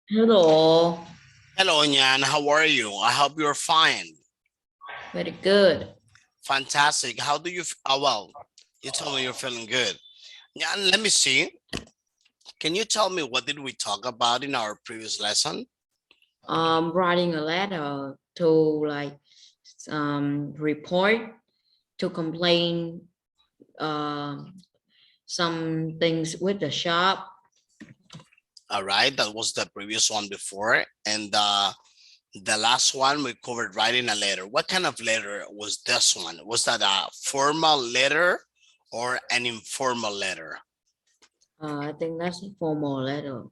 Hello, Hello, Nyan. How are you? I hope you're fine. very good. Fantastic. How do you? Oh, well, you told me you're feeling good. Nyan, let me see. Can you tell me what did we talk about in our previous lesson? Writing a letter to like report to complain some things with the shop. All right, that was the previous one before, and the last one we covered writing a letter. What kind of letter was this one? Was that a formal letter or an informal letter? I think that's a formal letter.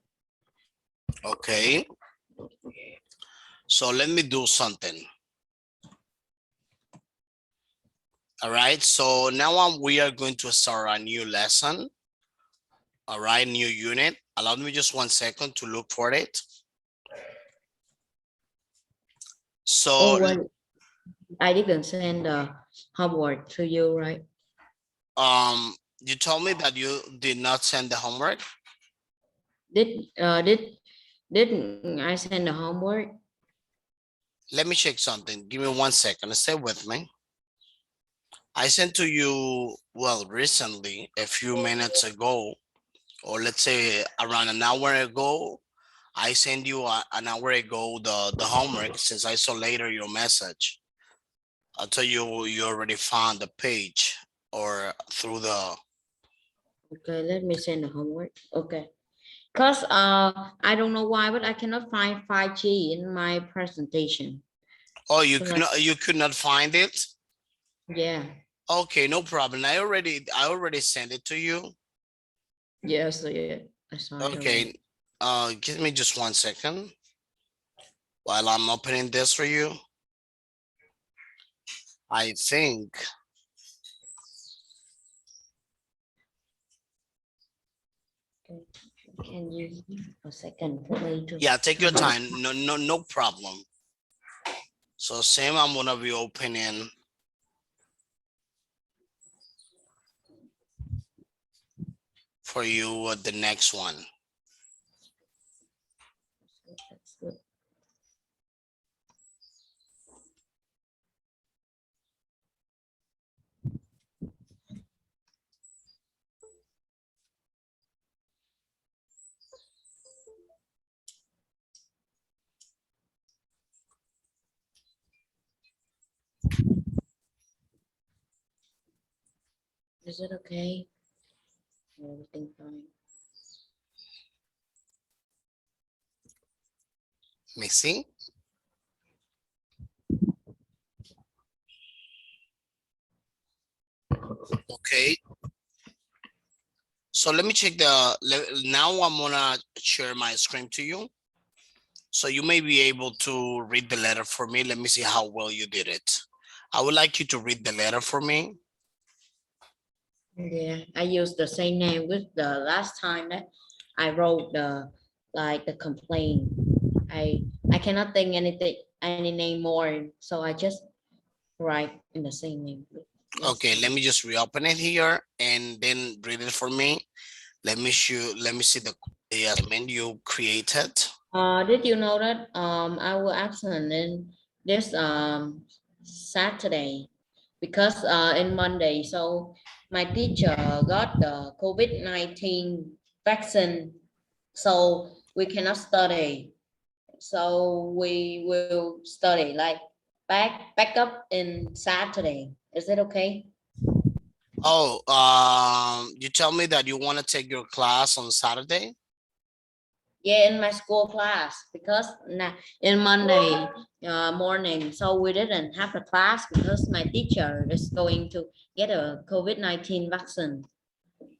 Okay, so let me do something. All right, so now we are going to start a new lesson. All right, new unit. Allow me just 1 second to look for it. Oh, So, well, I didn't send the homework to you, right? you told me that you did not send the homework. Did uh did didn't I send the homework? Let me check something. Give me 1 second. Stay with me. I sent to you, well, recently, a few minutes ago, or let's say around an hour ago. I sent you an hour ago the homework since I saw later your message. I'll tell you, you already found the page or through the. Okay, let me send the homework. Okay. Because I don't know why, but I cannot find 5G in my presentation. Oh, So like, you could not find it. yeah, Okay, no problem. I already sent it to you. yes, yeah, I saw it already. Okay, give me just 1 second while I'm opening this for you. I think, Okay. Can you give me a second for me to yeah, take your find it? time. No problem. So same, I'm gonna be opening for you the next one. That's good. Is it okay? Everything fine. Let me see. Okay, so let me check now I'm gonna share my screen to you. So you may be able to read the letter for me. Let me see how well you did it. I would like you to read the letter for me. Yeah, I used the same name with the last time that I wrote the complaint. I cannot think any name more, so I just write in the same name with last Okay, let time. me just reopen it here and then read it for me. Let me see the assignment you created. Did you know that I will absent in this Saturday because in Monday, so my teacher got the COVID-19 vaccine, so we cannot study. So we will study like back up in Saturday. Is it okay? Oh, you tell me that you want to take your class on Saturday. Yeah, in my school class because in Monday morning, so we didn't have a class because my teacher is going to get a COVID-19 vaccine.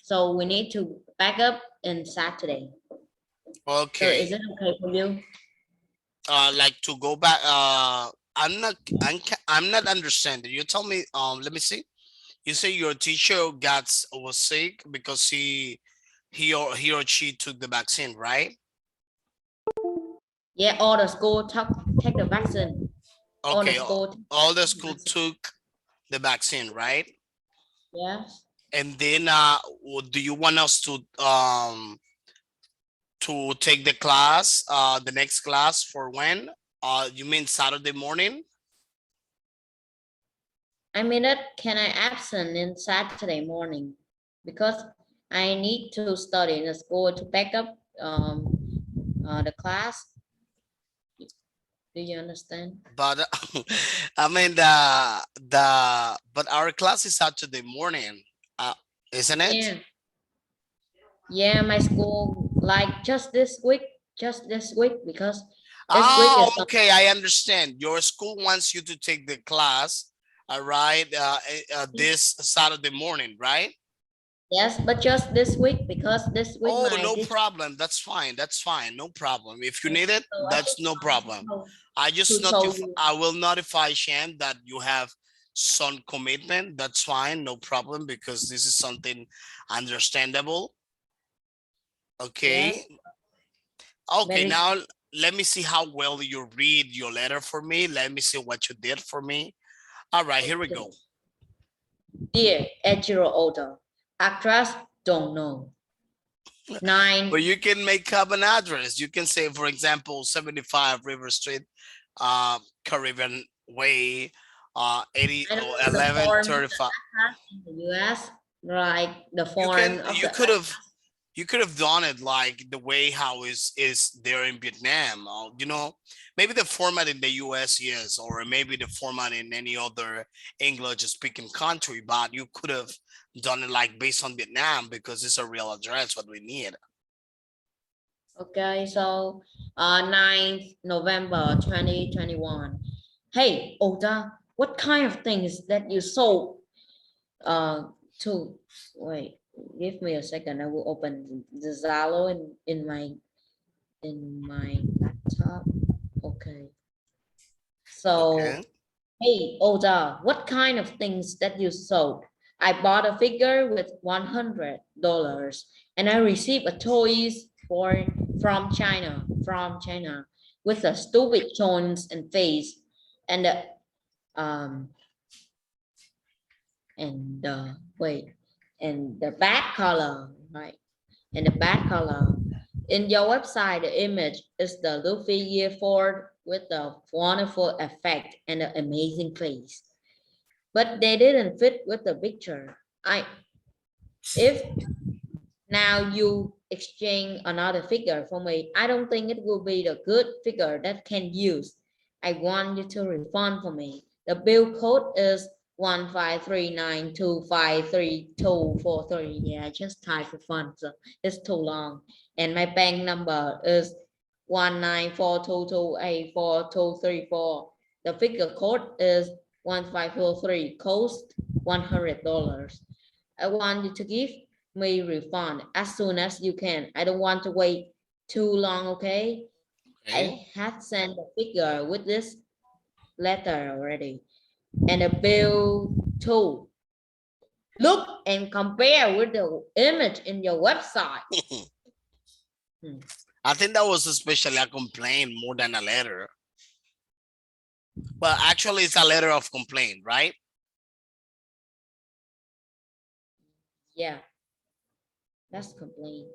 So we need to back up in Saturday. So is Okay. it okay for you? Like to go back. I'm not understanding. You tell me. Let me see. You say your teacher was sick because he or she took the vaccine, right? Yeah, all the school take the vaccine. All the Okay. school take All the the school vaccine. took the vaccine, right? Yes. And then, do you want us to take the class, the next class for when? You mean Saturday morning? I mean that can I absent in Saturday morning because I need to study in the school to back up the class. Do you understand? But I mean but our class is Saturday morning, uh, isn't it? Yeah. Yeah, my school like just this week because this week Oh, is okay, I understand. Your school wants you to take the class, all right, this Saturday morning, right? yes, but just this week because this week Oh, my no teacher. problem. That's fine. That's fine. No problem. If you So need it, I that's just no want problem. I just to tell notify, you. I will notify Shan that you have some commitment. That's fine. No problem because this is something understandable. Okay. Yes, Okay. very Now let me see how well you read your letter for me. Let me see what you did for me. All right, here we okay. go. Dear 8-year-old older, address don't know. But 9. you can make up an address. You can say, for example, 75 River Street, Caribbean Way, 80 I don't or know the form of the 1135. address in the US, like the You can form of you the could have you could have done it like the way how is there in Vietnam. You know, maybe the format in the US, yes, or maybe the format in any other English speaking country, but you could have done it like based on Vietnam because it's a real address what we need. Okay, so 9th November 2021. Hey, Oda, what kind of things that you sold to wait, give me a second. I will open the Zalo in my laptop. Okay. So, Okay. hey, Oda, what kind of things that you sold? I bought a figure with $100 and I received a toys for from China with a stupid tones and face and um wait and the bad color, right? And the bad color. In your website, the image is the Luffy year Ford with the wonderful effect and the amazing face. But they didn't fit with the picture. If now you exchange another figure for me, I don't think it will be the good figure that can use. I want you to refund for me. The bill code is 15392532243. Yeah, just type refund. So it's too long. And my bank number is 19422842234. The figure code is 1543. Cost $100. I want you to give me refund as soon as you can. I don't want to wait too long, okay? Okay. I had sent the figure with this letter already. And the bill too. Look and compare with the image in your website. Hmm. I think that was especially a complaint more than a letter. But actually, it's a letter of complaint, right? Yeah, that's complaint.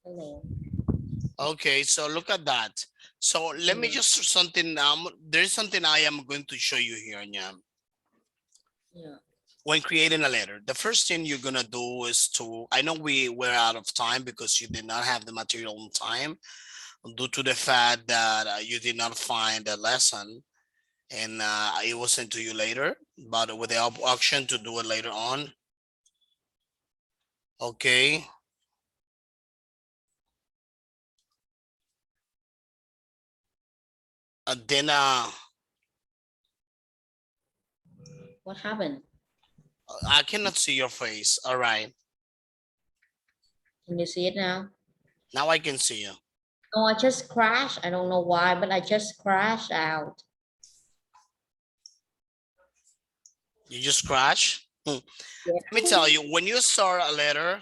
Hello. Okay, so look at that. So let me Mm, just something. There's something I am going to show you here, Nyam. yeah. When creating a letter, the first thing you're gonna do is to. I know we were out of time because you did not have the material on time due to the fact that you did not find the lesson and it was sent to you later. But with the option to do it later on. Okay. Then What happened? I cannot see your face. All right. Can you see it now? Now I can see you. Oh, I just crashed. I don't know why, but I just crashed out. You just scratch. Yeah. Let me tell you, when you start a letter,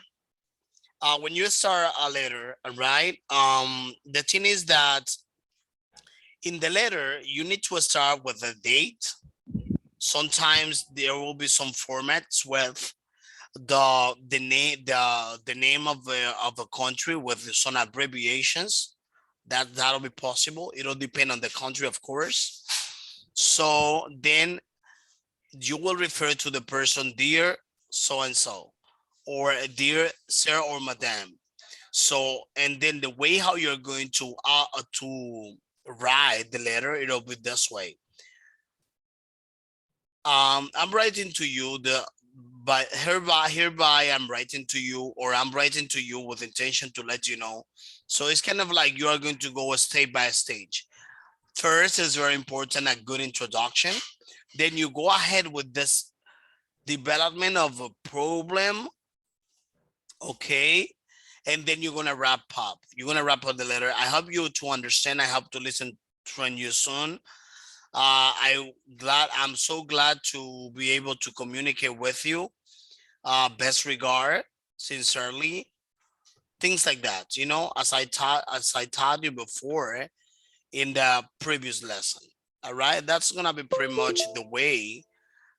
right? The thing is that in the letter, you need to start with a date. Sometimes there will be some formats with the name of a country with some abbreviations. That'll be possible. It'll depend on the country, of course. So then you will refer to the person, dear so and so, or dear sir or madam. So, and then the way how you're going to write the letter, it'll be this way. I'm writing to you by hereby I'm writing to you, or I'm writing to you with intention to let you know. So it's kind of like you are going to go a stage by stage. First is very important, a good introduction. Then you go ahead with this development of a problem, okay? And then you're gonna wrap up. You're gonna wrap up the letter. I hope you to understand. I hope to listen from you soon. I'm so glad to be able to communicate with you. Best regard, sincerely, things like that. You know, as I taught you before in the previous lesson. All right, that's gonna be pretty much the way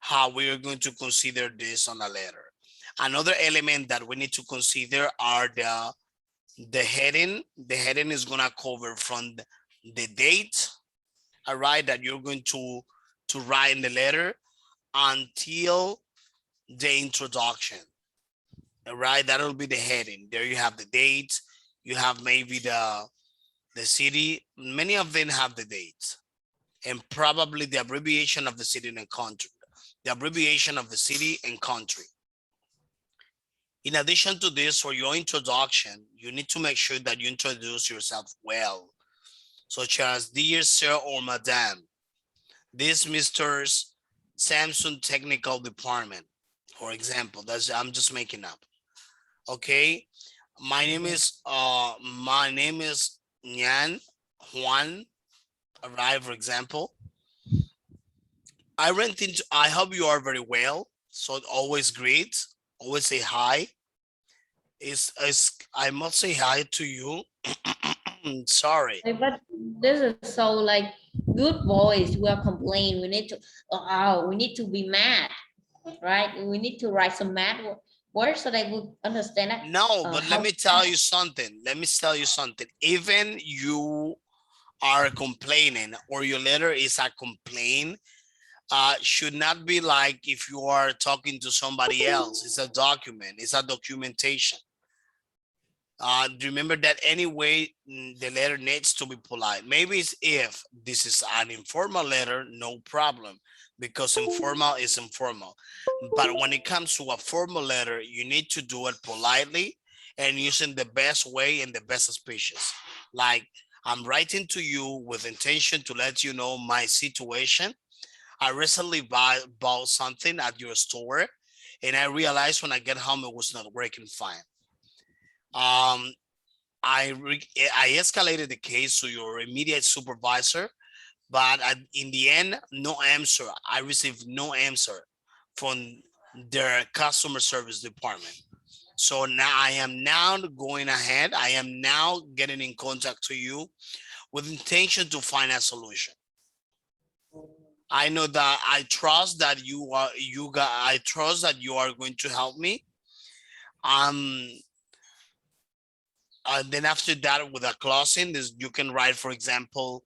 how we are going to consider this on a letter. Another element that we need to consider are the heading. The heading is gonna cover from the date, all right, that you're going to write in the letter until the introduction. All right, that'll be the heading. There you have the date. You have maybe the city. Many of them have the date, and probably the abbreviation of the city and country. The abbreviation of the city and country. In addition to this, for your introduction, you need to make sure that you introduce yourself well, such as dear sir or madam, this Mr. Samsung Technical Department, for example. That's I'm just making up. Okay. My name is Nyan Juan, right? For example. I hope you are very well. So always greet, always say hi. Is I must say hi to you. Sorry. But this is so like good voice. We are complaining. We need to. Oh, we need to be mad, right? We need to write some mad words so they will understand it. No, but let How me tell you something. Let me tell you something. Even you are complaining or your letter is a complaint, should not be like if you are talking to somebody else. It's a document. It's a documentation. Remember that anyway, the letter needs to be polite. Maybe it's if this is an informal letter, no problem, because informal is informal. But when it comes to a formal letter, you need to do it politely and using the best way and the best speeches. Like, I'm writing to you with intention to let you know my situation. I recently bought something at your store, and I realized when I get home it was not working fine. Um, I escalated the case to your immediate supervisor, but in the end, no answer. I received no answer from their customer service department. So now I am now going ahead. I am now getting in contact to you with intention to find a solution. I know that I trust that I trust that you are going to help me. Um, then after that, with a closing, this you can write, for example,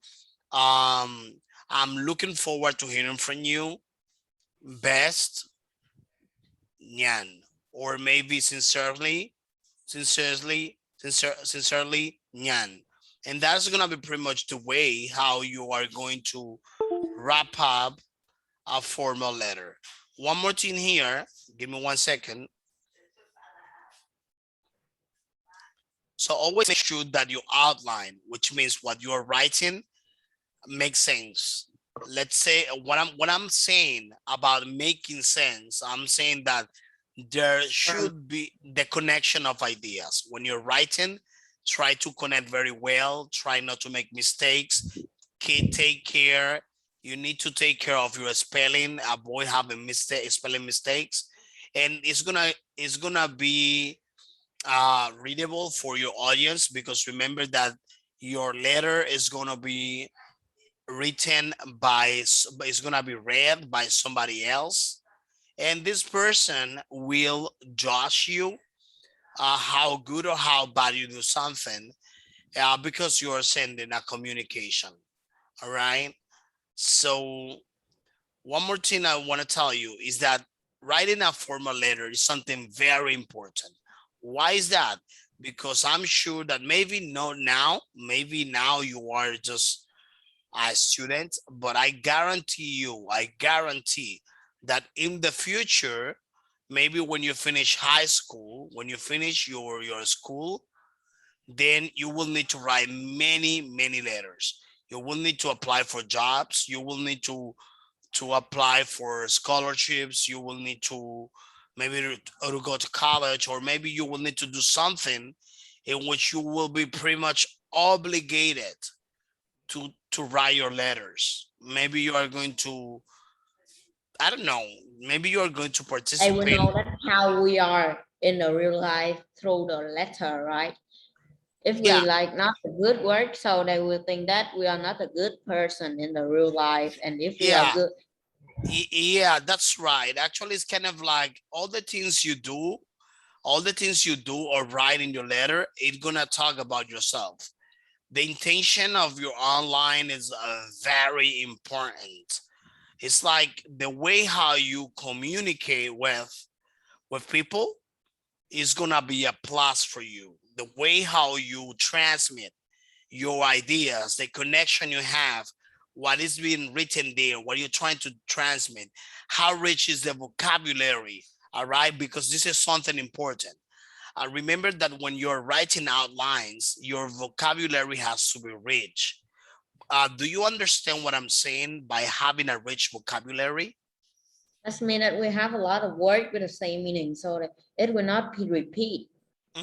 um, I'm looking forward to hearing from you. Best, Nyan, or maybe sincerely, Nyan. And that's gonna be pretty much the way how you are going to wrap up a formal letter. One more thing here. Give me 1 second. So always make sure that you outline, which means what you are writing makes sense. Let's say what I'm saying about making sense. I'm saying that there should be the connection of ideas. When you're writing, try to connect very well. Try not to make mistakes. Take care. You need to take care of your spelling. Avoid having spelling mistakes, and it's gonna be readable for your audience, because remember that your letter is gonna be written by it's gonna be read by somebody else, and this person will judge you how good or how bad you do something because you are sending a communication. All right. So one more thing I want to tell you is that writing a formal letter is something very important. Why is that? Because I'm sure that maybe now you are just a student, but I guarantee that in the future, maybe when you finish high school, when you finish your school, then you will need to write many letters. You will need to apply for jobs. You will need to apply for scholarships. You will need to maybe to go to college, or maybe you will need to do something in which you will be pretty much obligated to write your letters. Maybe you are going to, I don't know, maybe you are going to They will participate. know that how we are in the real life through the letter, right? If we Yeah, like not a good work, so they will think that we are not a good person in the real life. And if we are yeah, good, yeah, that's right. Actually, it's kind of like all the things you do or write in your letter, it's gonna talk about yourself. The intention of your online is very important. It's like the way how you communicate with people is gonna be a plus for you. The way how you transmit your ideas, the connection you have, what is being written there, what you're trying to transmit, how rich is the vocabulary, all right? Because this is something important. Remember that when you're writing outlines, your vocabulary has to be rich. Do you understand what I'm saying by having a rich vocabulary? that's mean that we have a lot of word with the same meaning, so that it will not be repeat,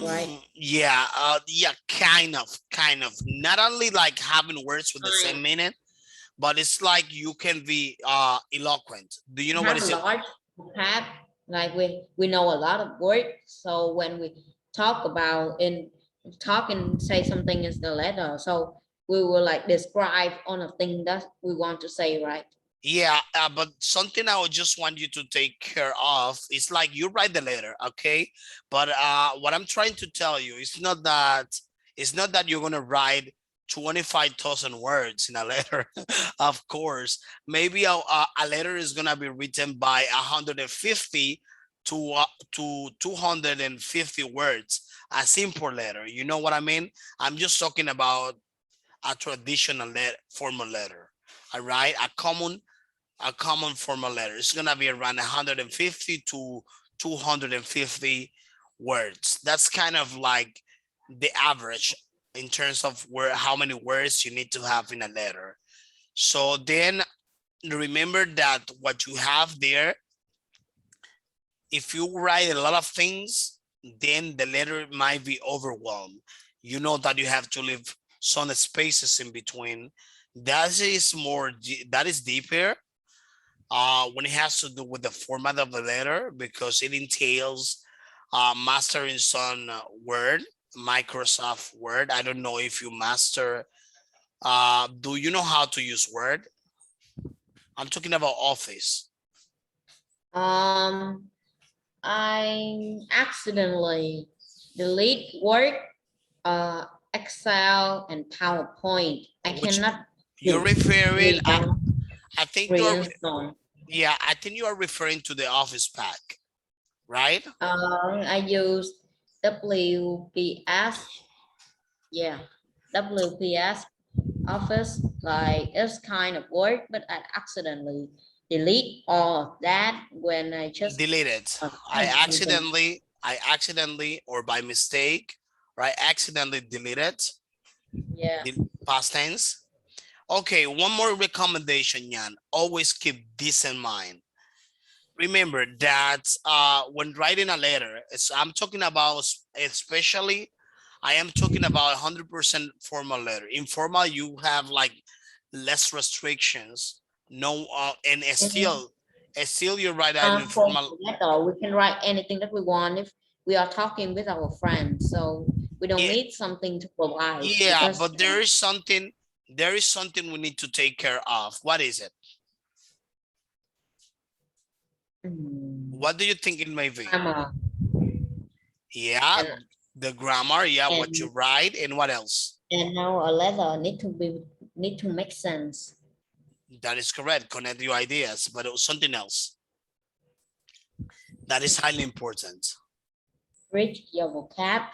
right? Yeah, yeah, kind of. Not only like having words with the same Time. meaning, but it's like you can be eloquent. Do you know We what have a is it? large vocab, like we know a lot of words. So when we talk about in talk and say something is the letter, so we will like describe on a thing that we want to say, right? Yeah, but something I would just want you to take care of is like you write the letter, okay? But what I'm trying to tell you is not that you're gonna write 25,000 words in a letter. Of course, maybe a letter is gonna be written by 150 to 250 words. A simple letter, you know what I mean? I'm just talking about a traditional letter, formal letter. All right, a common formal letter. It's gonna be around 150 to 250 words. That's kind of like the average in terms of where how many words you need to have in a letter. So then remember that what you have there, if you write a lot of things, then the letter might be overwhelmed. You know that you have to leave some spaces in between. That is deeper when it has to do with the format of the letter, because it entails mastering some Word, Microsoft Word. I don't know if you master. Do you know how to use Word? I'm talking about Office. Um, I accidentally delete Word, Excel, and PowerPoint. I Which cannot you're referring? delete them, I think you're. reinstall. Yeah, I think you are referring to the Office pack, right? I use WPS, yeah, WPS Office, like it's kind of work, but I accidentally delete all of that when I just Delete it. type something. I accidentally, or by mistake, right? Accidentally delete it. Yeah. Past tense. Okay, one more recommendation, Jan. Always keep this in mind. Remember that when writing a letter, I'm talking about especially, I am talking about 100% formal letter. Informal, you have like less restrictions. No, and And still you write an for informal. letter, we can write anything that we want if we are talking with our friends. So we don't Yeah, need something to provide yeah, because but there is something we need to take care of. What is it? mm, What do you think it may be? Grammar. Yeah, And, the grammar. Yeah, what and you write and what else? and now a letter need to make sense. That is correct. Connect your ideas, but it was something else that is highly important. Reach your vocab.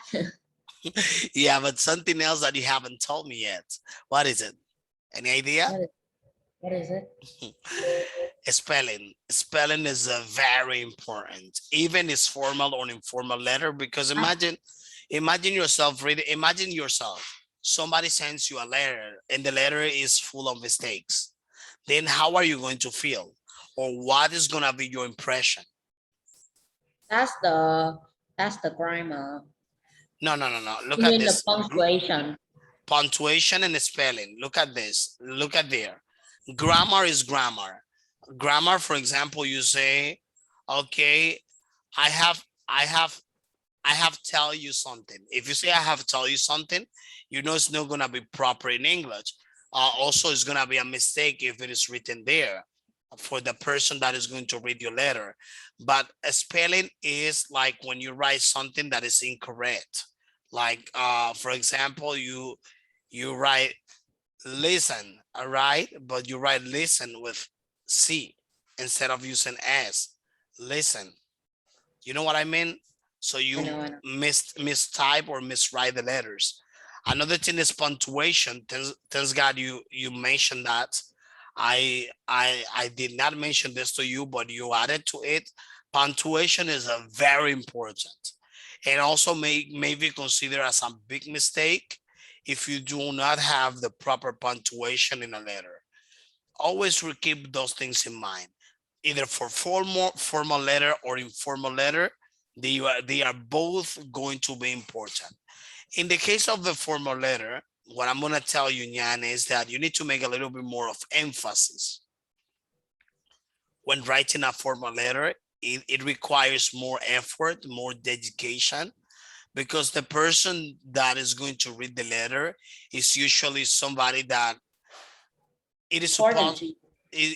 Yeah, but something else that you haven't told me yet. What is it? Any idea? What is it? Spelling. Spelling is very important. Even it's formal or informal letter, because imagine yourself reading, imagine yourself. Somebody sends you a letter and the letter is full of mistakes. Then how are you going to feel? Or what is gonna be your impression? That's the grammar. No. Look You at mean the this. punctuation? Punctuation and spelling. Look at this. Look at there. Grammar is grammar. Grammar, for example, you say, okay, I have tell you something. If you say I have tell you something, you know it's not gonna be proper in English. Also, it's gonna be a mistake if it is written there for the person that is going to read your letter. But a spelling is like when you write something that is incorrect. Like for example, you write listen, all right, but you write listen with C instead of using S. Listen. You know what I mean? So I you know. mistype or miswrite the letters. Another thing is punctuation. Thanks God you mentioned that. I did not mention this to you, but you added to it. Punctuation is a very important, and also maybe consider as a big mistake if you do not have the proper punctuation in a letter. Always keep those things in mind, either for formal letter or informal letter. They are both going to be important. In the case of the formal letter, what I'm going to tell you, Nyan, is that you need to make a little bit more of emphasis when writing a formal letter. It requires more effort, more dedication, because the person that is going to read the letter is usually somebody that it is Important supposed to you.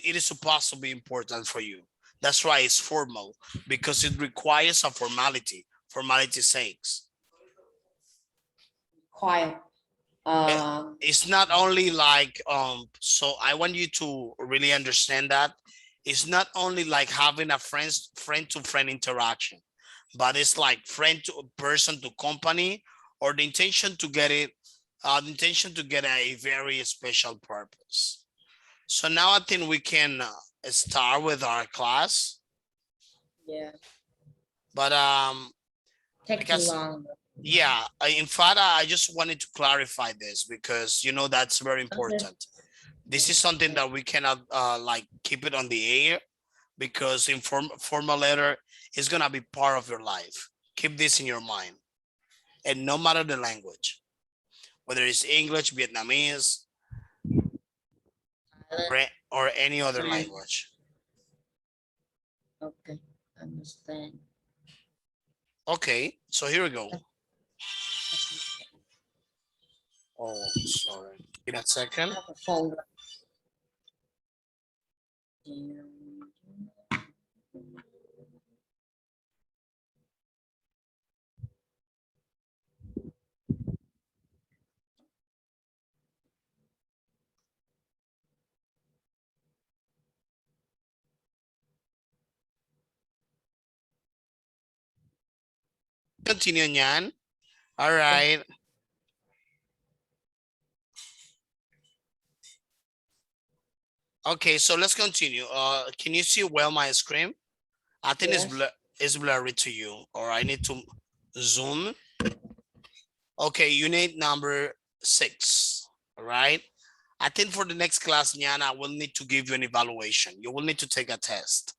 it is supposed to be important for you. That's why it's formal, because it requires a formality sakes. Quiet. Eh, it's not only like so I want you to really understand that it's not only like having a friend to friend interaction, but it's like friend to person to company, or the intention to get a very special purpose. So now I think we can start with our class, Yeah. but Take too because long. yeah, in fact, I just wanted to clarify this because you know that's very Okay. important. This is something that we cannot like keep it on the air, because formal letter is gonna be part of your life. Keep this in your mind, and no matter the language, whether it's English, Vietnamese, or any other Fine. language. Okay. Understand. Okay, so here we go. Oh, sorry. Give me a second. Have a phone. Continue, Nyan. All right. Okay, so let's continue. Can you see well my screen? I think Yes. it's blurry to you, or I need to zoom. Okay, unit number 6. All right. I think for the next class, Nyan, I will need to give you an evaluation. You will need to take a test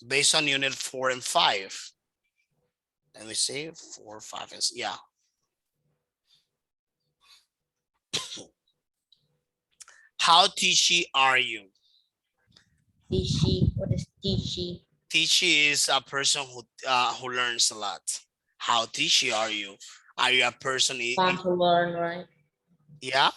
based on unit 4 and 5. Let me see, 4, 5, yeah. How teachy are you? Teachy. What is teachy? Teachy is a person who learns a lot. How teachy are you? Are you a person? Want to learn, right? Yeah.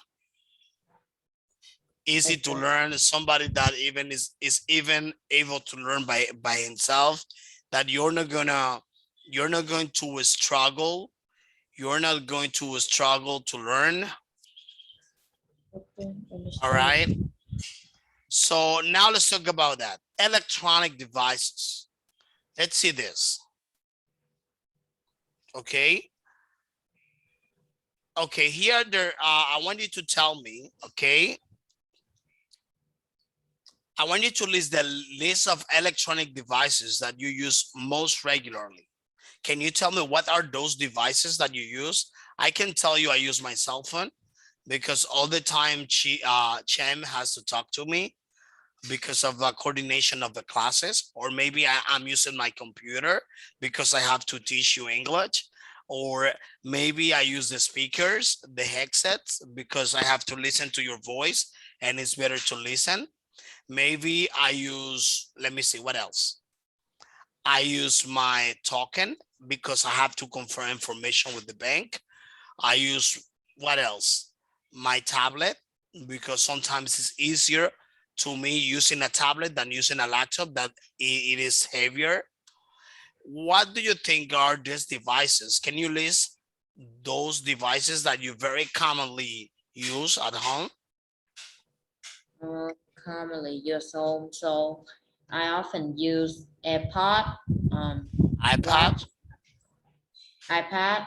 easy to Okay. learn, somebody that even is even able to learn by himself, that you're not going to struggle, you're not going to struggle to learn. Okay. All right. Understand. So now let's talk about that. Electronic devices. Let's see this. Okay. Okay, here there I want you to tell me, okay? I want you to list the list of electronic devices that you use most regularly. Can you tell me what are those devices that you use? I can tell you I use my cell phone because all the time Chem has to talk to me because of the coordination of the classes, or maybe I'm using my computer because I have to teach you English, or maybe I use the speakers, the headsets, because I have to listen to your voice and it's better to listen. Maybe I use, let me see, what else? I use my token because I have to confirm information with the bank. I use, what else? My tablet, because sometimes it's easier to me using a tablet than using a laptop, that it is heavier. What do you think are these devices? Can you list those devices that you very commonly use at home? Commonly use home, so I often use AirPod, iPad, watch, iPad,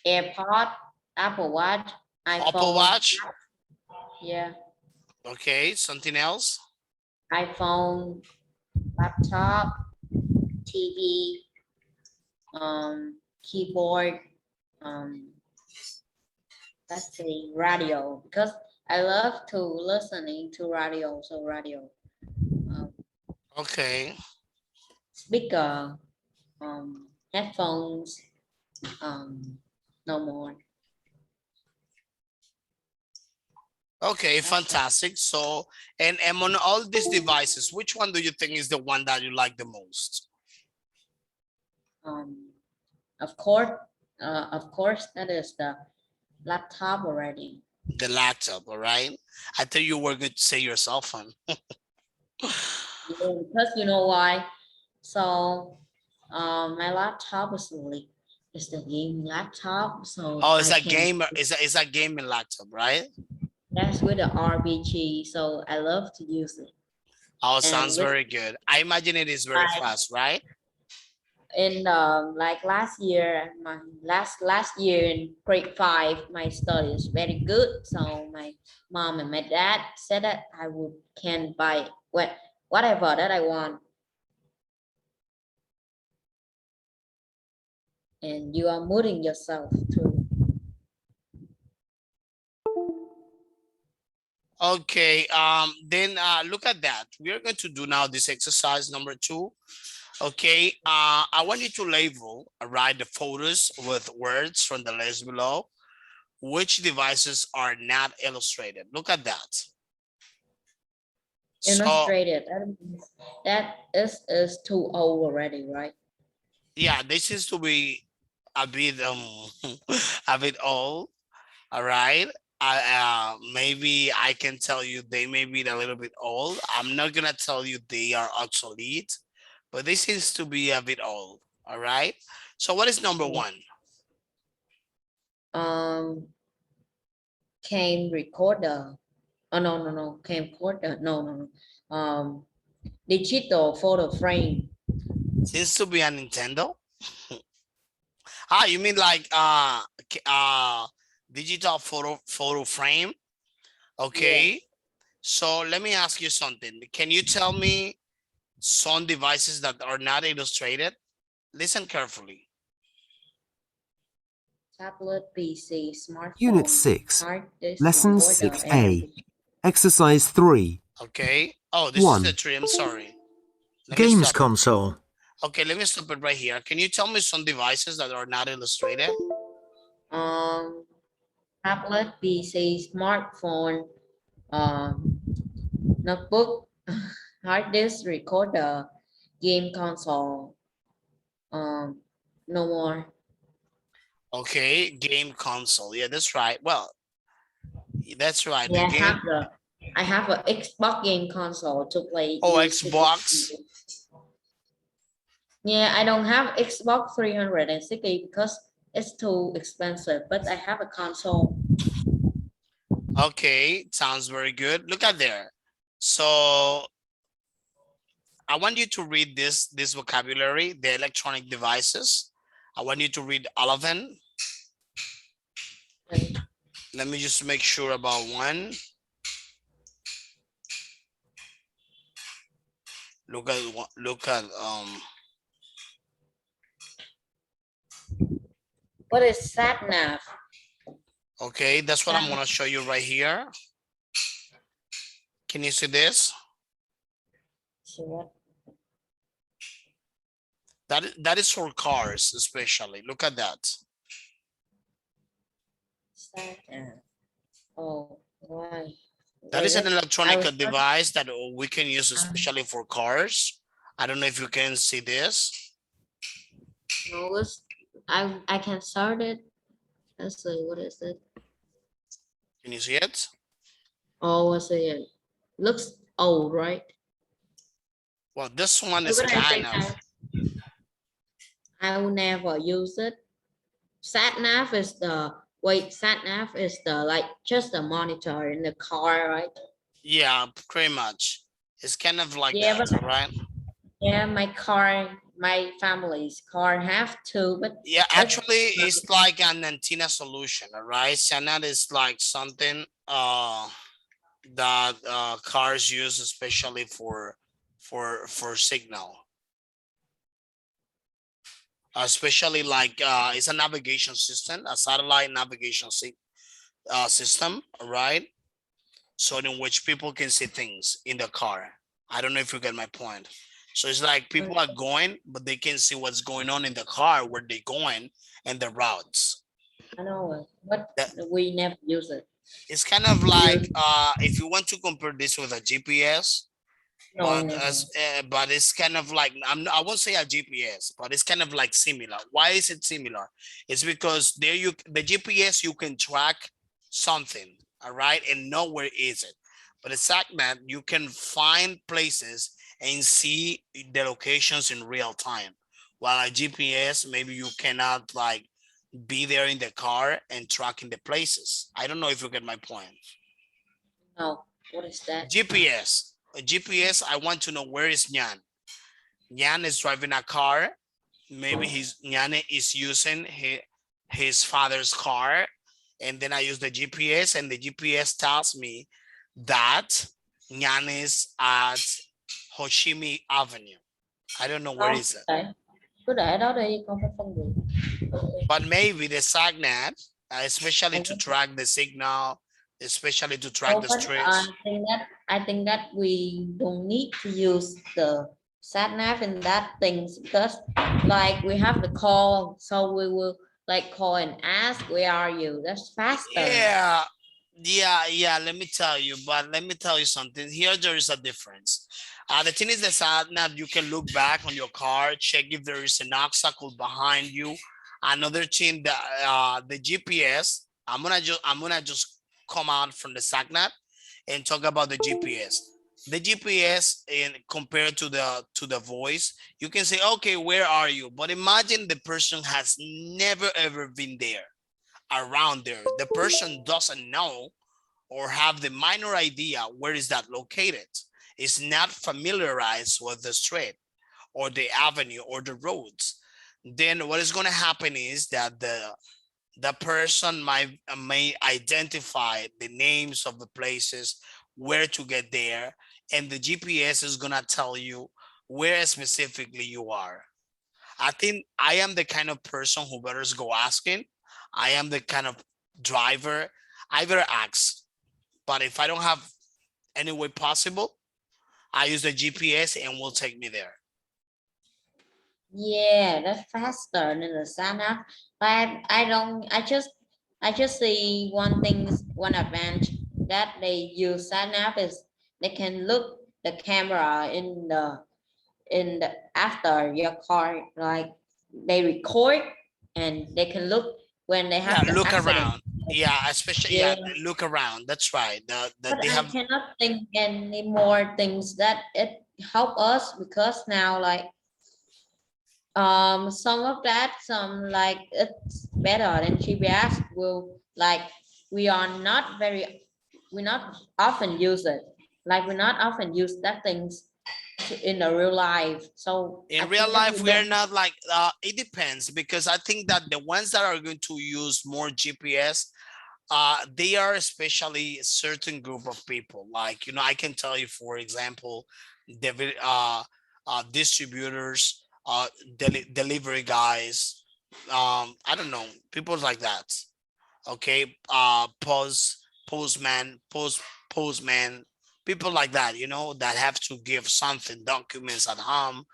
AirPod, Apple Watch, Apple iPhone. Watch. Yeah, Okay, something else. iPhone, laptop, TV, keyboard, um, let's say radio, because I love to listening to radio. So radio, um, Okay. speaker, headphones, no more. Okay, That's it. fantastic. So, and among all these devices, which one do you think is the one that you like the most? Um, of course, that is the laptop already. The laptop, all right? I thought you were going to say your cell phone. Yeah, because you know why? So, my laptop is the game laptop, so Oh, it's I a can gamer, it's a gaming laptop, right? that's with the RBG. So I love to use it, Oh, and sounds with very good. I imagine it is very my fast, right? in like last year, my last year in grade 5, my study is very good. So my mom and my dad said that I would can buy whatever that I want, and you are moving yourself through. Okay, then look at that. We are going to do now this exercise number 2. Okay, I want you to label, write the photos with words from the list below. Which devices are not illustrated? Look at that. So Illustrated. That is too old already, right? yeah, this seems to be a bit a bit old. All right. Maybe I can tell you they may be a little bit old. I'm not gonna tell you they are obsolete, but this seems to be a bit old. All right. So what is number Yeah. 1? Um, came recorder. Oh no, camcorder. No. Digital photo frame. Seems to be a Nintendo. You mean like digital photo frame? Okay. Yes. So let me ask you something. Can you tell me some devices that are not illustrated? Listen carefully. Tablet, PC, Unit smartphone, 6, hard disk Lesson recorder, and 6A, Exercise 3. Okay. Oh, this is the 1. tree. I'm sorry. Let me Games stop it. console. Okay, let me stop it right here. Can you tell me some devices that are not illustrated? um, tablet, PC, smartphone, um, notebook, hard disk recorder, game console. Um, no more. Okay, game console. Yeah, that's right. Well, that's right. The Yeah, game. I have an Xbox game console to play. Oh, use the Xbox. Yeah, I don't have Xbox 360 because it's too expensive, but I have a console. Okay, sounds very good. Look at there. So I want you to read this vocabulary, the electronic devices. I want you to read all of them. And Let me just make sure about one. Look at what is sat nav? okay, that's what I'm gonna show you right here. Can you see this? See what? That is for cars, especially. Look at that. Sat nav. Oh, why? That is an I electronic was device that we can use especially for cars. I don't know if you can see this. notice. I can start it. Let's see, what is it? Can you see it? Oh, I see it. Looks old, right? Well, this one is But I kind think of, I will never use it. Sat nav is the sat nav is the like just a monitor in the car, right? yeah, pretty much. It's kind of like Yeah, that, but right? yeah, my family's car have to, but Yeah, it's actually, it's like an antenna solution, all right? Sennett is like something that cars use especially for signal. Especially like it's a navigation system, a satellite navigation system, right? So in which people can see things in the car. I don't know if you get my point. So it's like people are going, but they can see what's going on in the car, where they're going, and the routes. I know it, but That we never use it. it's kind of We like use if you want to compare this with a GPS, no, but never. but it's kind of like I won't say a GPS, but it's kind of like similar. Why is it similar? It's because the GPS you can track something, all right, and know where is it. But a SACMAP you can find places and see the locations in real time. While a GPS maybe you cannot like be there in the car and tracking the places. I don't know if you get my point. No, what is that? GPS. A GPS, I want to know where is Nyan. Nyan is driving a car. Maybe Nyan is using his father's car. And then I use the GPS and the GPS tells me that Nyan is at Ho Chi Minh Avenue. I don't know where Không, is it. để cứ để đó đi, con phải phân biệt. Okay. But maybe the SAGNAT, especially to Okay. track the signal, especially to track Oh, the but streets. I think that we don't need to use the sat nav in that things because like we have the call, so we will like call and ask where are you. That's faster. Yeah, let me tell you, but let me tell you something. Here there is a difference. The thing is that SatNav, you can look back on your car, check if there is an obstacle behind you. Another thing, the GPS, I'm gonna just come out from the SatNav and talk about the GPS. The GPS in compared to the voice, you can say, okay, where are you? But imagine the person has never ever been there, around there. The person doesn't know or have the minor idea where is that located. Is not familiarized with the street or the avenue or the roads. Then what is going to happen is that the person may identify the names of the places where to get there, and the GPS is going to tell you where specifically you are. I think I am the kind of person who better go asking. I am the kind of driver. I better ask. But if I don't have any way possible, I use the GPS and will take me there. Yeah, that's faster than the sat nav. But I just see one advantage that they use sat nav is they can look the camera in the after your car, like they record and they can look when they have Yeah, the look accident. around. Yeah, especially Yeah, look around. That's right. but They I have. cannot think any more things that it help us because now like some of that some like it's better than GPS will like we are not very we not often use it like we not often use that things in the real life, so I In real think that life, we we are don't. not like, it depends, because I think that the ones that are going to use more GPS, they are especially a certain group of people. Like, I can tell you, for example, distributors, delivery guys, I don't know, people like that. Okay, postman, people like that, that have to give something, documents at home,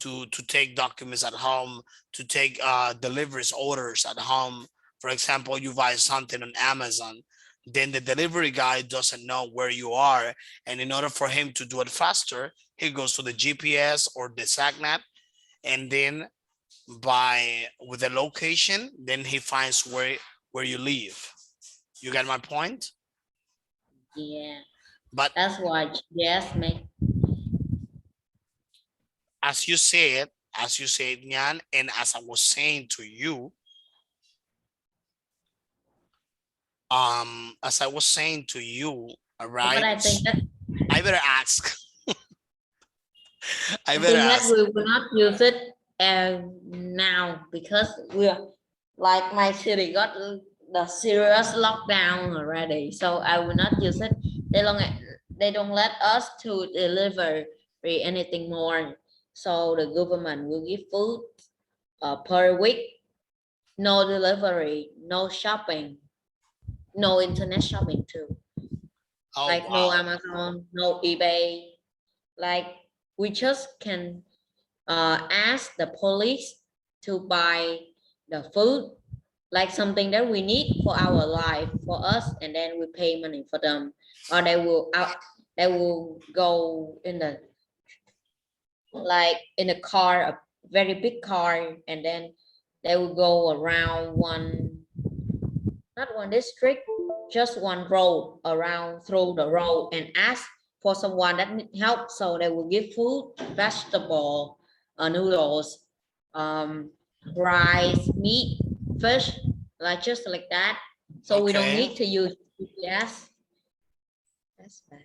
to take documents at home, to take deliveries orders at home. For example, you buy something on Amazon, then the delivery guy doesn't know where you are, and in order for him to do it faster, he goes to the GPS or the SACNAT, and then by with the location, then he finds where you live. You get my point? Yeah, But that's why GPS make. as you said, Nyan, and as I was saying to you, as I was saying to you, all But right, I think that I better ask. I I better think that ask. we will not use it now because we're like my city got the serious lockdown already. So I will not use it. They don't they don't let us to deliver anything more. So the government will give food per week, no delivery, no shopping, no internet shopping too. Oh Like no wow. Amazon, no eBay. Like we just can ask the police to buy the food, like something that we need for our life for us, and then we pay money for them, or they will go in the like in a car, a very big car, and then they will go around not one district, just one road around through the road and ask for someone that need help. So they will give food, vegetable, noodles, um, rice, meat, fish, like just like that. So we don't Okay. need to use GPS. That's bad.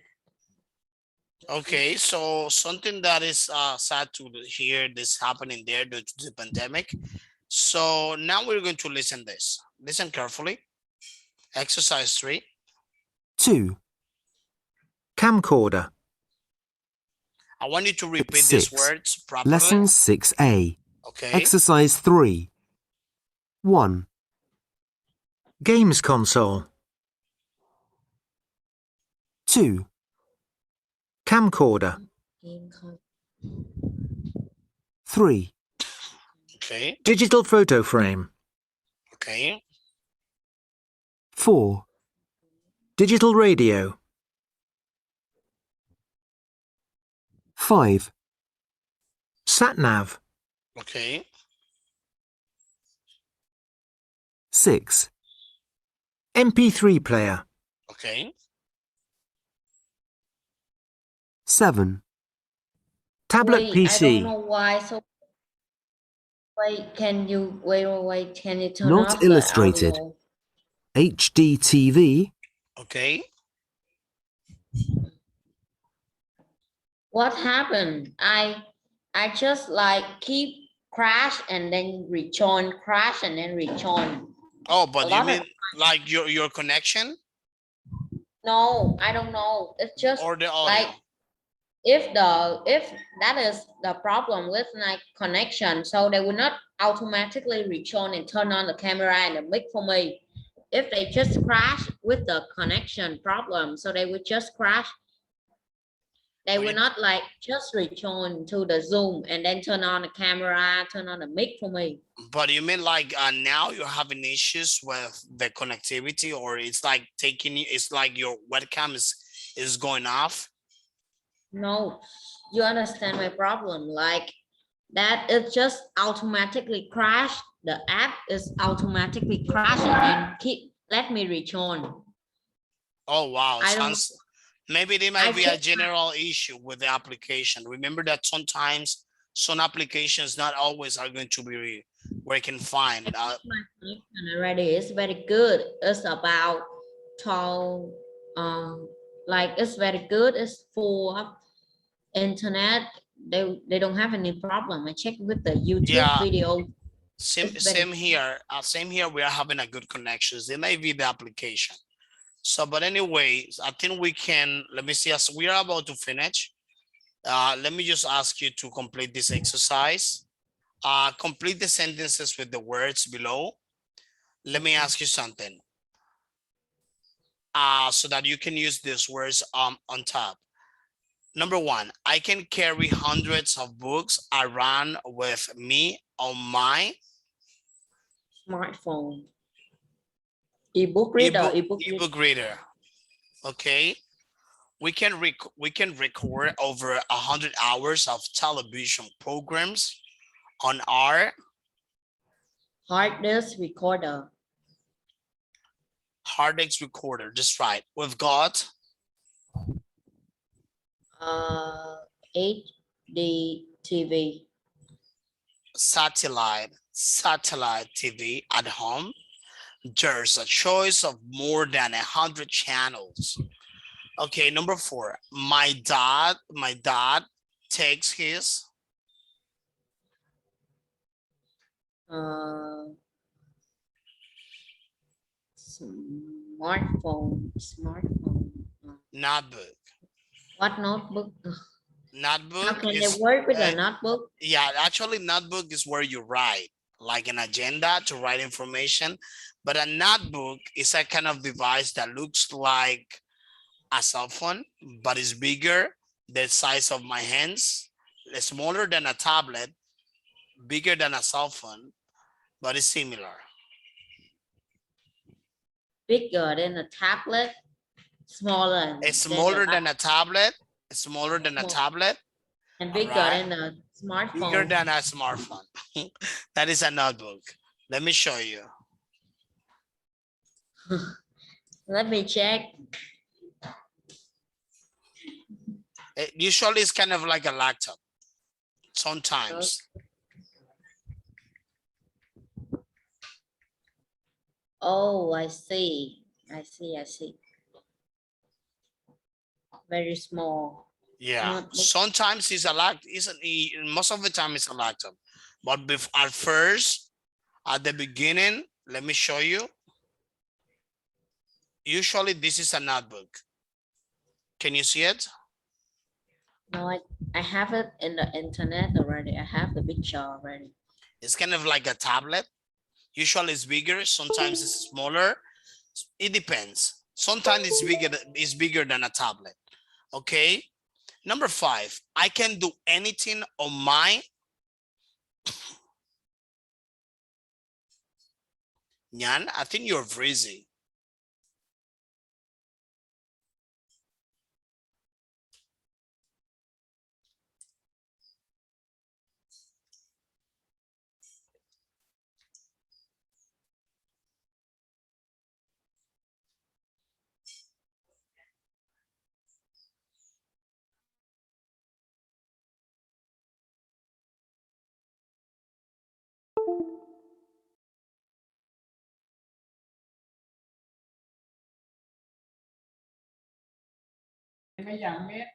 Okay. So something that is sad to hear this happening there due to the pandemic. So now we're going to listen this. Listen carefully. Exercise 3. 2, camcorder, I want you to repeat these 6, words properly. lesson 6A, Okay. exercise 3. 1, Games console. 2, Camcorder. 3, Okay. Digital photo frame. Okay. 4, Digital radio. 5, Sat-nav. Okay. 6, MP3 player. Okay. 7, Tablet Wait, I don't PC. know why. So wait, can you turn not off the illustrated, audio? HD TV, Okay. What happened? I just like keep crash and then rejoin, crash and then rejoin. Oh, A but you lot of mean like your connection no, I don't know. It's just or the like audio? if that is the problem with like connection, so they will not automatically rejoin and turn on the camera and the mic for me. If they just crash with the connection problem, so they would just crash. They But will not like just return to the Zoom and then turn on the camera, turn on the mic for me. you mean like now you're having issues with the connectivity, or it's like it's like your webcam is going off? No, you understand my problem. Like that, it just automatically crashed the app is automatically crashing and let me return. Oh, wow. I don't. Sounds, maybe there I might be a check general issue with the application. Remember that sometimes some applications not always are going to be working fine. my connection already. It's very good. It's about 12. Like it's very good. It's full of internet. They don't have any problem. I check with the YouTube Yeah, video. same It's very same here. Same here. We are having a good connections. It may be the application. So, but anyway, I think we can. Let me see. As we are about to finish, let me just ask you to complete this exercise. Complete the sentences with the words below. Let me ask you something. So that you can use these words on top. Number one, I can carry hundreds of books around with me on my smartphone. Ebook reader. Ebook reader. ebook reader. Okay. We can record over 100 hours of television programs on our Hard disk recorder. hard disk recorder. That's right. We've got 8D TV. satellite TV at home. There's a choice of more than 100 channels. Okay, number four. My dad takes his Smartphone. notebook. What notebook? How Notebook can they is work with a notebook? yeah, actually notebook is where you write, like an agenda to write information. But a notebook is a kind of device that looks like a cell phone, but is bigger, the size of my hands, smaller than a tablet, bigger than a cell phone, but it's similar. Bigger than a tablet, smaller It's than smaller than a tablet, and bigger alright. than a Bigger smartphone. than a smartphone. That is a notebook. Let me show you. Let me check. Usually it's kind of like a laptop. Sometimes. Oh, I see. Very small. Yeah. Notebook. Sometimes it's a laptop. Most of the time it's a laptop. But at first, at the beginning, let me show you. Usually this is a notebook. Can you see it? No, I have it in the internet already. I have the picture already. It's kind of like a tablet. Usually it's bigger, sometimes it's smaller. It depends. Sometimes it's bigger than a tablet. Okay. Number five, I can do anything on my Nyan, I think you're freezing.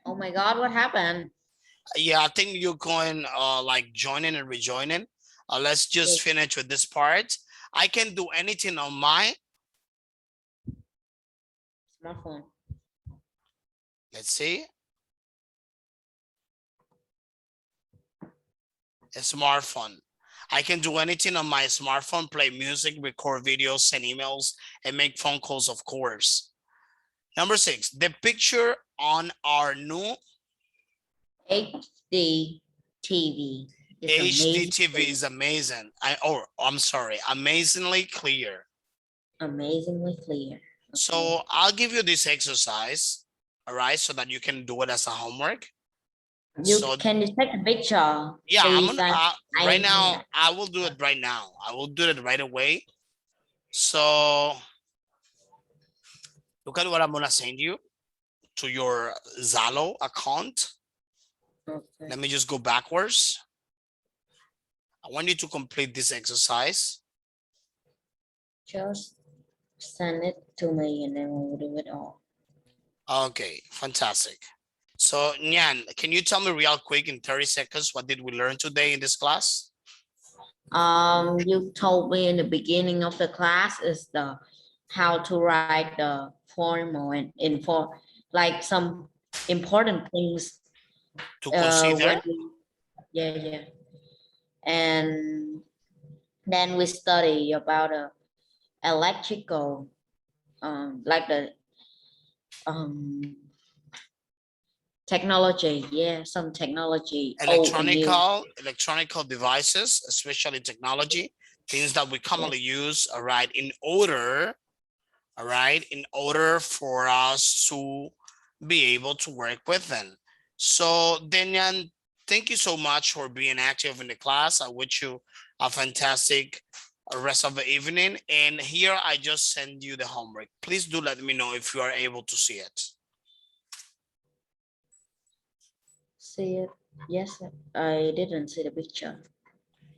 Oh my God, what happened? Yeah, I think you're going like joining and rejoining. Let's just finish with this part. I can do anything on my Smartphone. let's see. A smartphone. I can do anything on my smartphone, play music, record videos, send emails, and make phone calls, of course. Number six, the picture on our new HD TV. HD TV is amazing. I'm sorry, amazingly clear. Amazingly clear. Okay. So I'll give you this exercise, all right, so that you can do it as a homework. You So can you take a picture? yeah, I'm Please, gonna right I now. I will do it right now. I will do it right away. So look at what I'm gonna send you to your Zalo account. okay. Let me just go backwards. I want you to complete this exercise. Just send it to me and then we'll do it all. Okay, fantastic. So Nyan, can you tell me real quick in 30 seconds, what did we learn today in this class? You told me in the beginning of the class is the how to write the formal and info, like some important things. To consider? Yeah. And then we study about electrical, like the um technology. Yeah, some technology, old and new. Electronical devices, especially technology, things that we commonly use, all right, in order for us to be able to work with them. So Denyan, thank you so much for being active in the class. I wish you a fantastic rest of the evening. And here I just send you the homework. Please do let me know if you are able to see it. See it? Yes, I didn't see the picture.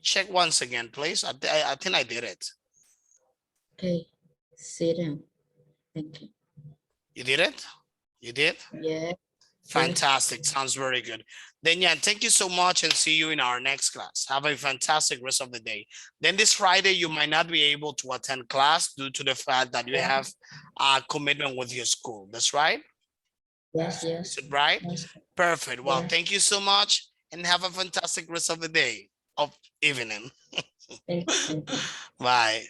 Check once again, please. I think I did it. Okay, sit down. Thank you. You did it? You did? Yeah. Fantastic. Sounds very good. Then yeah, thank you so much and see you in our next class. Have a fantastic rest of the day. Then this Friday, you might not be able to attend class due to the fact that you have a commitment with your school. That's right? Yes. Is it right? Yes. Perfect. Well, Yeah. thank you so much and have a fantastic rest of the day of evening. Thank you. Bye.